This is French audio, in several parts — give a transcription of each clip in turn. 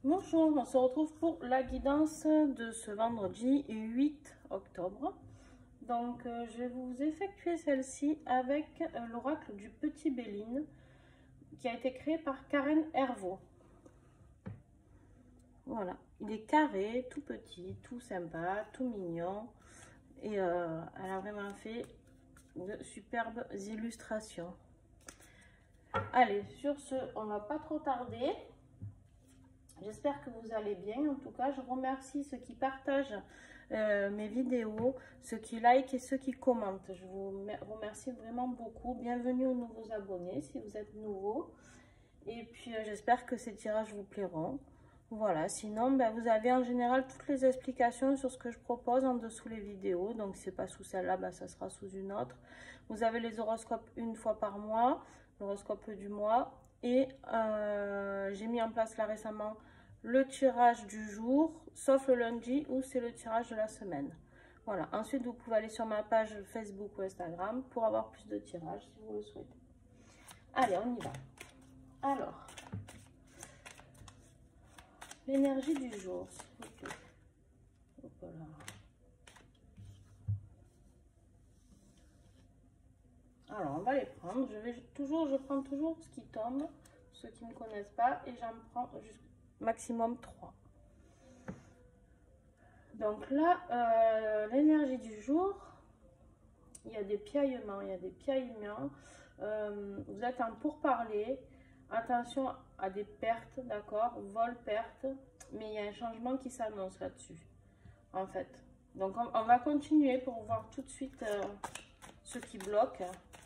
Bonjour, on se retrouve pour la guidance de ce vendredi 8 octobre. Donc, je vais vous effectuer celle-ci avec l'oracle du Petit Béline qui a été créé par Karen Hervaux. Voilà, il est carré, tout petit, tout sympa, tout mignon et elle a vraiment fait de superbes illustrations. Allez, sur ce, on va pas trop tarder. J'espère que vous allez bien. En tout cas, je remercie ceux qui partagent mes vidéos, ceux qui like et ceux qui commentent. Je vous remercie vraiment beaucoup. Bienvenue aux nouveaux abonnés si vous êtes nouveaux. Et puis, j'espère que ces tirages vous plairont. Voilà, sinon, vous avez en général toutes les explications sur ce que je propose en dessous les vidéos. Donc, si ce n'est pas sous celle-là, ça sera sous une autre. Vous avez les horoscopes une fois par mois, l'horoscope du mois. Et j'ai mis en place là récemment le tirage du jour, sauf le lundi où c'est le tirage de la semaine. Voilà, ensuite vous pouvez aller sur ma page Facebook ou Instagram pour avoir plus de tirages si vous le souhaitez. Allez, on y va. Alors, l'énergie du jour, s'il vous plaît. Voilà. Alors, on va les prendre. Je prends toujours ce qui tombe, ceux qui ne me connaissent pas, et j'en prends juste maximum 3. Donc là, l'énergie du jour, il y a des piaillements, vous êtes en pourparlers, attention à des pertes, d'accord, vol-perte, mais il y a un changement qui s'annonce là-dessus, en fait. Donc on va continuer pour voir tout de suite ce qui bloque,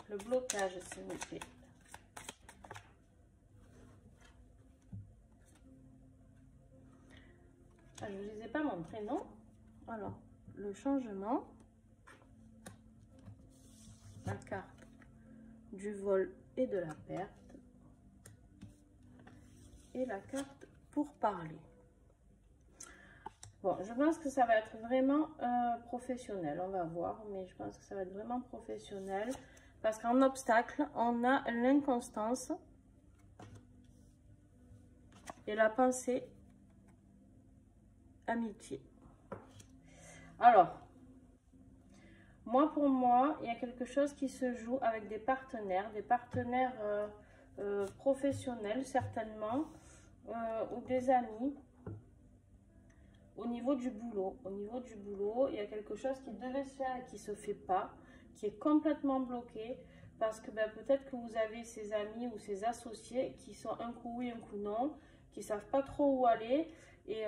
le blocage, s'il vous plaît. Ah, je ne vous les ai pas montrés, non? Alors, le changement, la carte du vol et de la perte, et la carte pour parler. Bon, je pense que ça va être vraiment professionnel, on va voir, mais je pense que ça va être vraiment professionnel, parce qu'en obstacle, on a l'inconstance et la pensée amitié. Alors, pour moi, il y a quelque chose qui se joue avec des partenaires professionnels certainement, ou des amis. Au niveau du boulot, il y a quelque chose qui devait se faire et qui ne se fait pas, qui est complètement bloqué, parce que peut-être que vous avez ces amis ou ces associés qui sont un coup oui, un coup non, qui ne savent pas trop où aller, et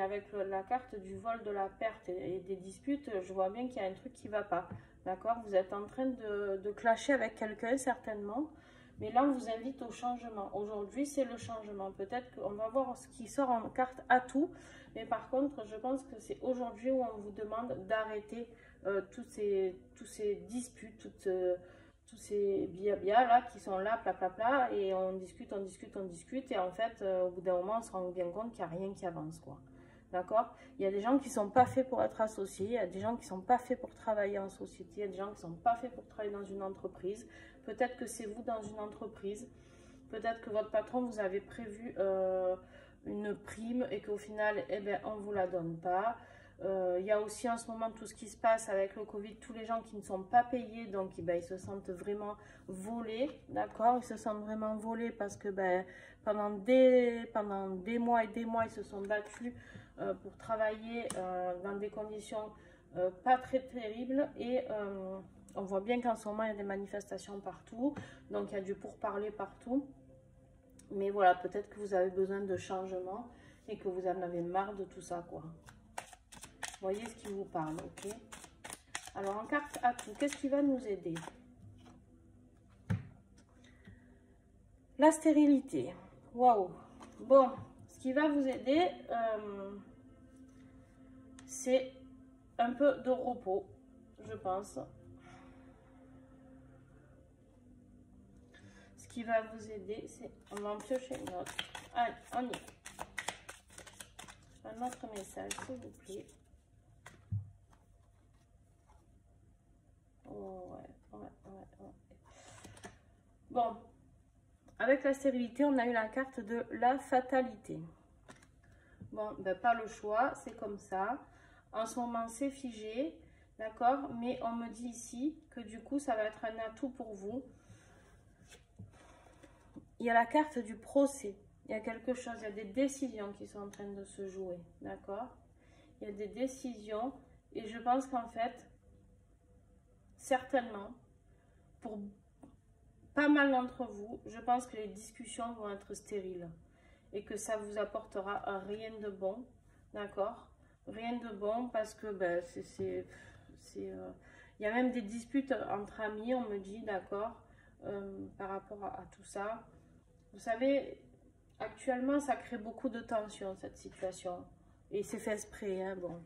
avec la carte du vol, de la perte et des disputes, je vois bien qu'il y a un truc qui ne va pas, d'accord? Vous êtes en train de clasher avec quelqu'un certainement, mais là on vous invite au changement. Aujourd'hui c'est le changement, peut-être qu'on va voir ce qui sort en carte atout, mais par contre je pense que c'est aujourd'hui où on vous demande d'arrêter tous ces disputes, tous ces biabia là qui sont là, pla, et on discute, et en fait au bout d'un moment on se rend bien compte qu'il n'y a rien qui avance, quoi. D'accord? Il y a des gens qui ne sont pas faits pour être associés, il y a des gens qui ne sont pas faits pour travailler en société, il y a des gens qui ne sont pas faits pour travailler dans une entreprise. Peut-être que c'est vous dans une entreprise, peut-être que votre patron vous avait prévu une prime et qu'au final, on ne vous la donne pas. Il y a aussi en ce moment tout ce qui se passe avec le Covid, tous les gens qui ne sont pas payés, donc ils se sentent vraiment volés, d'accord? Ils se sentent vraiment volés parce que pendant des mois et des mois, ils se sont battus pour travailler dans des conditions pas très terribles, et on voit bien qu'en ce moment, il y a des manifestations partout, donc il y a du pourparler partout. Mais voilà, peut-être que vous avez besoin de changement et que vous en avez marre de tout ça, quoi. Voyez ce qui vous parle, ok? Alors, en carte atout, qu'est-ce qui va nous aider? La stérilité. Waouh! Bon, ce qui va vous aider, c'est un peu de repos, je pense. Ce qui va vous aider, c'est... On va en piocher une autre. Allez, on y va. Un autre message, s'il vous plaît. Ouais. Bon, avec la stérilité, on a eu la carte de la fatalité. Bon, ben, pas le choix, c'est comme ça. En ce moment, c'est figé, d'accord? Mais on me dit ici que du coup, ça va être un atout pour vous. Il y a la carte du procès. Il y a quelque chose, il y a des décisions qui sont en train de se jouer, d'accord? Il y a des décisions et je pense qu'en fait, certainement, pour pas mal d'entre vous, je pense que les discussions vont être stériles et que ça vous apportera rien de bon, d'accord? Rien de bon parce que ben, il y a même des disputes entre amis, on me dit, d'accord, par rapport à tout ça. Vous savez, actuellement, ça crée beaucoup de tension, cette situation. Et c'est fait exprès, hein, bon.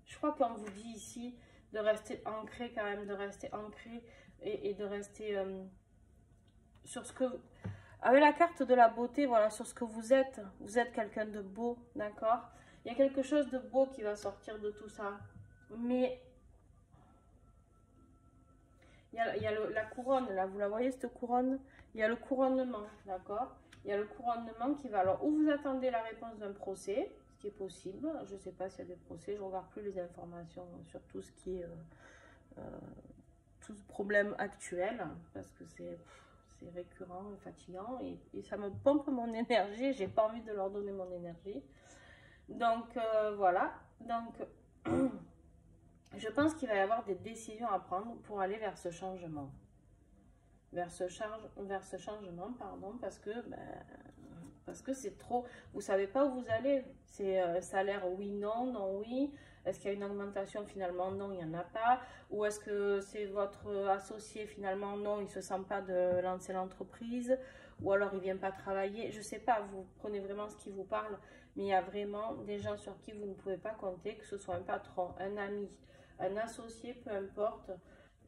Je crois qu'on vous dit ici de rester ancré quand même, de rester ancré et de rester sur ce que... Avec la carte de la beauté, voilà, sur ce que vous êtes quelqu'un de beau, d'accord? Il y a quelque chose de beau qui va sortir de tout ça. Mais il y a la couronne, là, vous la voyez, cette couronne? Il y a le couronnement, d'accord? Il y a le couronnement qui va... Alors, où vous attendez la réponse d'un procès, ce qui est possible. Je ne sais pas s'il y a des procès, je ne regarde plus les informations sur tout ce qui est... tout ce problème actuel, parce que c'est récurrent et fatigant, et ça me pompe mon énergie, j'ai pas envie de leur donner mon énergie. Donc, voilà. Donc... Je pense qu'il va y avoir des décisions à prendre pour aller vers ce changement. Vers ce changement, pardon, parce que c'est trop... Vous ne savez pas où vous allez. Ça a l'air oui, non, non, oui. Est-ce qu'il y a une augmentation? Finalement, non, il n'y en a pas. Ou est-ce que c'est votre associé? Finalement, non, il ne se sent pas de lancer l'entreprise. Ou alors, il ne vient pas travailler. Je ne sais pas, vous prenez vraiment ce qui vous parle. Mais il y a vraiment des gens sur qui vous ne pouvez pas compter, que ce soit un patron, un ami, un associé, peu importe.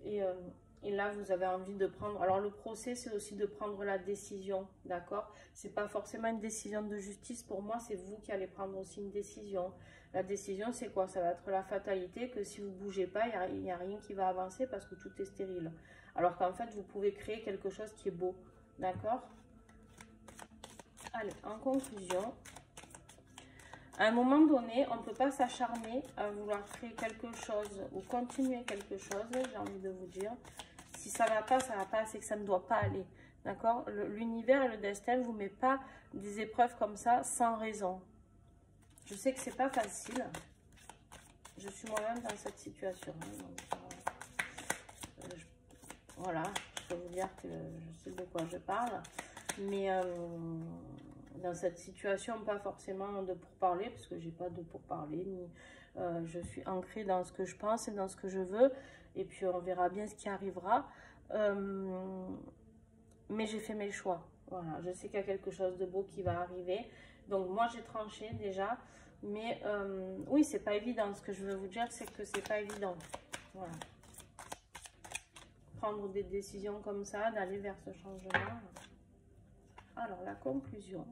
Et là, vous avez envie de prendre... Alors, le procès, c'est aussi de prendre la décision, d'accord? C'est pas forcément une décision de justice. Pour moi, c'est vous qui allez prendre aussi une décision. La décision, c'est quoi? Ça va être la fatalité, que si vous bougez pas, il n'y a rien qui va avancer parce que tout est stérile. Alors qu'en fait, vous pouvez créer quelque chose qui est beau, d'accord? Allez, en conclusion... À un moment donné, on ne peut pas s'acharner à vouloir créer quelque chose ou continuer quelque chose, j'ai envie de vous dire. Si ça ne va pas, c'est que ça ne doit pas aller. D'accord? L'univers et le destin ne vous met pas des épreuves comme ça sans raison. Je sais que c'est pas facile. Je suis moi-même dans cette situation. Donc, voilà, je peux vous dire que je sais de quoi je parle. Mais... dans cette situation, pas forcément de pourparler, parce que j'ai pas de pourparler, ni je suis ancrée dans ce que je pense et dans ce que je veux, et puis on verra bien ce qui arrivera. Mais j'ai fait mes choix. Voilà, je sais qu'il y a quelque chose de beau qui va arriver. Donc moi j'ai tranché déjà, mais oui, c'est pas évident. Ce que je veux vous dire, c'est que c'est pas évident. Voilà. Prendre des décisions comme ça, d'aller vers ce changement. Alors, la conclusion.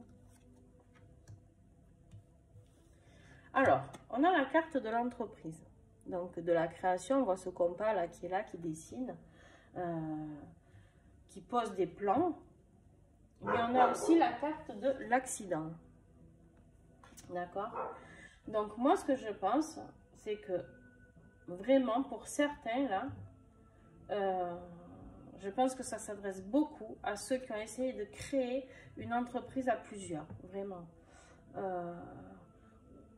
Alors, on a la carte de l'entreprise. Donc, de la création, on voit ce compas là, qui dessine, qui pose des plans. Mais on a aussi la carte de l'accident. D'accord? Donc, moi, ce que je pense, c'est que vraiment, pour certains, là, je pense que ça s'adresse beaucoup à ceux qui ont essayé de créer une entreprise à plusieurs, vraiment.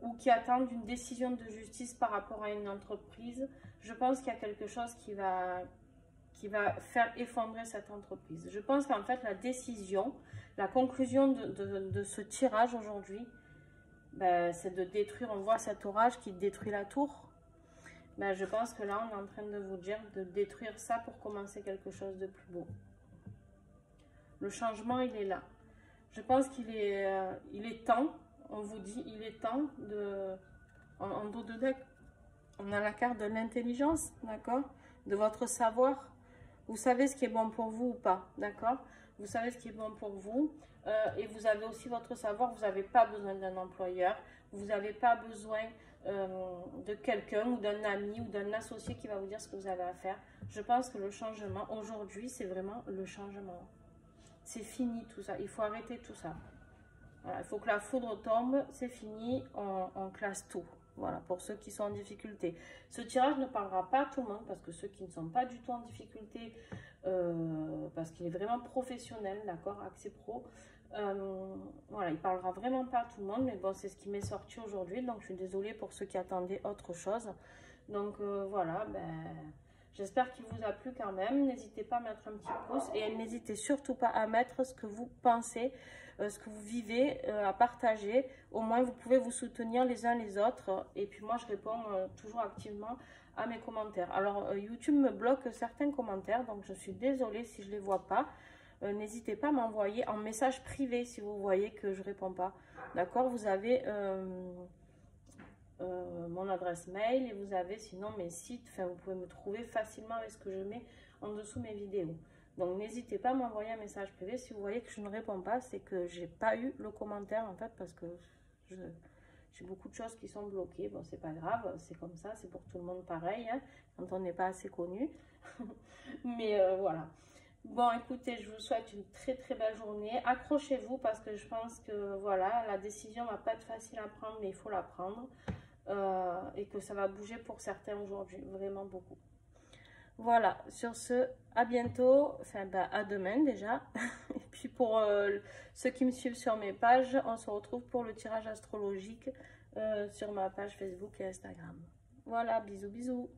Ou qui attendent une décision de justice par rapport à une entreprise. Je pense qu'il y a quelque chose qui va faire effondrer cette entreprise. Je pense qu'en fait, la décision, la conclusion de ce tirage aujourd'hui, ben, c'est de détruire, on voit cet orage qui détruit la tour. Ben, je pense que là, on est en train de vous dire de détruire ça pour commencer quelque chose de plus beau. Le changement, il est là. Je pense qu'il est temps, on vous dit, il est temps de... En dos de deck, on a la carte de l'intelligence, d'accord? De votre savoir. Vous savez ce qui est bon pour vous ou pas, d'accord? Vous savez ce qui est bon pour vous. Et vous avez aussi votre savoir, vous n'avez pas besoin d'un employeur. Vous n'avez pas besoin... de quelqu'un ou d'un ami ou d'un associé qui va vous dire ce que vous avez à faire. Je pense que le changement, aujourd'hui, c'est vraiment le changement. C'est fini tout ça. Il faut arrêter tout ça. Voilà, il faut que la foudre tombe, c'est fini, on classe tout. Voilà, pour ceux qui sont en difficulté. Ce tirage ne parlera pas à tout le monde, parce que ceux qui ne sont pas du tout en difficulté, parce qu'il est vraiment professionnel, d'accord, Accès Pro, voilà, il parlera vraiment pas à tout le monde, mais bon, c'est ce qui m'est sorti aujourd'hui, donc je suis désolée pour ceux qui attendaient autre chose. Donc voilà, j'espère qu'il vous a plu quand même. N'hésitez pas à mettre un petit pouce et n'hésitez surtout pas à mettre ce que vous pensez, ce que vous vivez, à partager. Au moins, vous pouvez vous soutenir les uns les autres. Et puis moi, je réponds toujours activement à mes commentaires. Alors, YouTube me bloque certains commentaires, donc je suis désolée si je ne les vois pas. N'hésitez pas à m'envoyer en message privé si vous voyez que je ne réponds pas. D'accord? Vous avez mon adresse mail et vous avez sinon mes sites. Enfin, vous pouvez me trouver facilement avec ce que je mets en dessous mes vidéos. Donc, n'hésitez pas à m'envoyer un message privé. Si vous voyez que je ne réponds pas, c'est que j'ai pas eu le commentaire en fait parce que j'ai beaucoup de choses qui sont bloquées. Bon, c'est pas grave, c'est comme ça, c'est pour tout le monde pareil, hein, quand on n'est pas assez connu. Mais voilà. Bon, écoutez, je vous souhaite une très très belle journée. Accrochez-vous parce que je pense que voilà, la décision va pas être facile à prendre, mais il faut la prendre. Et que ça va bouger pour certains aujourd'hui, vraiment beaucoup. Voilà, sur ce, à bientôt, enfin à demain déjà. Et puis pour ceux qui me suivent sur mes pages, on se retrouve pour le tirage astrologique sur ma page Facebook et Instagram. Voilà, bisous bisous.